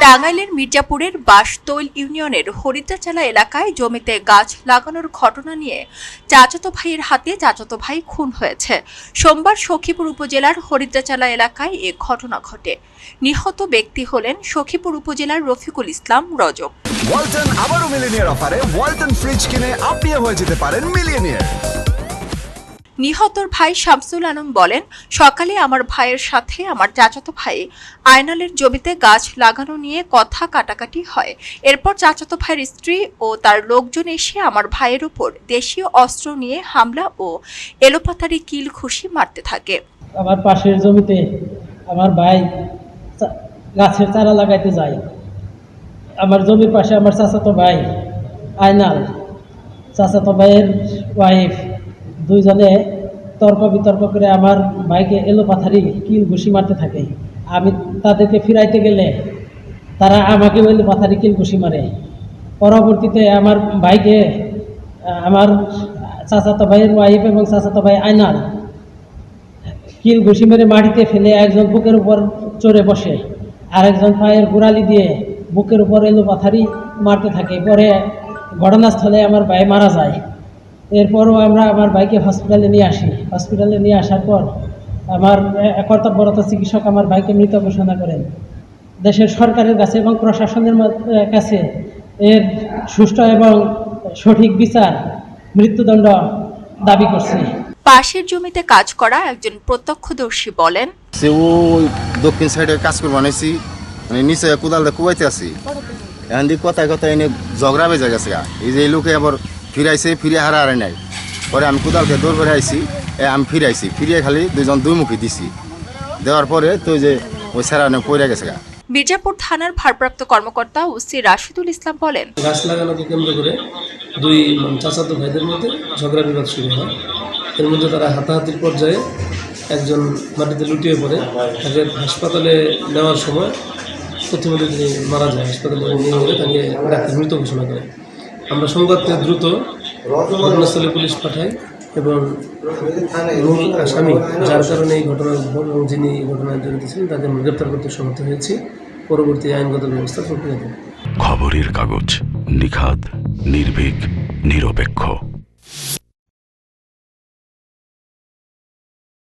টাঙ্গাইলের মির্জাপুরের বাঁশতৈল ইউনিয়নের হরিদ্রাচালা এলাকায় জমিতে গাছ লাগানোর ঘটনা নিয়ে চাচাতো ভাইয়ের হাতে চাচাতো ভাই খুন হয়েছে। সোমবার সখীপুর উপজেলার হরিদ্রাচালা এলাকায় এ ঘটনা ঘটে। নিহত ব্যক্তি হলেন সখীপুর উপজেলার রফিকুল ইসলাম রজব। ওয়ালটন আবারও মিলিয়নিয়ার অফারে ওয়ালটন ফ্রিজ কিনে আপনিও হয়ে যেতে পারেন মিলিয়নিয়ার। নিহতর ভাই শামসুল আলম বলেন, সকালে আমার ভাইয়ের সাথে আমার চাচাতো ভাই আয়নালের জমিতে গাছ লাগানো নিয়ে কথা কাটাকাটি হয়। এরপর চাচাতো ভাইয়ের স্ত্রী ও তার লোকজন এসে আমার ভাইয়ের উপর দেশীয় অস্ত্র নিয়ে হামলা ও এলোপাতাড়ি কিল ঘুষি মারতে থাকে। আমার পাশের জমিতে আমার ভাই গাছের চারা লাগাইতে যায়। আমার জমির পাশে আমার চাচাতো ভাই আয়নাল, চাচাতো ভাইয়ের ওয়াইফ, দুইজনে তর্ক বিতর্ক করে আমার ভাইকে এলোপাথারি কিল ঘুষি মারতে থাকে। আমি তাদেরকে ফিরাইতে গেলে তারা আমাকে এলোপাথারি কিল ঘুষি মারে। পরবর্তীতে আমার ভাইকে আমার চাচাতো ভাইয়ের ওয়াইফ এবং চাচাতো ভাই আয়নাল কিল ঘুষি মেরে মাটিতে ফেলে একজন বুকের উপর চড়ে বসে, আরেকজন পায়ের গোড়ালি দিয়ে বুকের উপর এলোপাথারি মারতে থাকে। পরে ঘটনাস্থলে আমার ভাই মারা যায়। এরপরও আমরা আমার ভাইকে হসপিটালে নিয়ে আসি। হসপিটালে নিয়ে আসার পর আমার কর্তব্যরত চিকিৎসক আমার ভাইকে মৃত ঘোষণা করেন। দেশের সরকারের কাছে এবং প্রশাসনের কাছে এর সুষ্ঠু এবং সঠিক বিচার, মৃত্যুদণ্ড দাবি করছি। পাশের জমিতে কাজ করা একজন প্রত্যক্ষদর্শী বলেন, সে ওই দক্ষিণ সাইডে কাজ করে বানাইছি, মানে নিচে কোদাল দিয়ে কুবাইতে আসি। এখন দিয়ে কথায় কথায় এনে ঝগড়া বেজে গেছে। এই যে এই লোকে আবার ফিরাইছে, ফিরে হারা নাই। পরে আমি কোদালকে দৌড় করে আইছি, আমি ফিরাইছি, ফিরিয়ে খালি দুইজন দুইমুখী দিছি। দেওয়ার পরে তো যে ওই সেরা পড়ে গেছে। মির্জাপুর থানার ভারপ্রাপ্ত কর্মকর্তা ওসি রাশিদুল ইসলাম বলেন, গাছ লাগানোকে কেন্দ্র করে দুই চাচাতো ভাইদের মধ্যে ঝগড়া বিবাদ শুরু হয়। এর মধ্যে তারা হাতাহাতির পর্যায়ে একজন মাটিতে লুটিয়ে পড়ে, তাকে হাসপাতালে নেওয়ার সময় প্রথমে তিনি মারা যায়। হাসপাতালে নিয়ে গেলে তাকে ডাক্তার মৃত ঘোষণা করে। আমরা সংবাদ পেয়ে দ্রুত ঘটনাস্থলে পুলিশ পাঠাই এবং মূল আসামি, যার কারণে এই ঘটনার এবং যিনি এই ঘটনায় জড়িত ছিলেন, তাকে গ্রেপ্তার করতে সমর্থ হয়েছি। পরবর্তী আইনগত ব্যবস্থা প্রক্রিয়া দেব। খবরের কাগজ, নিখাদ, নির্ভীক, নিরপেক্ষ।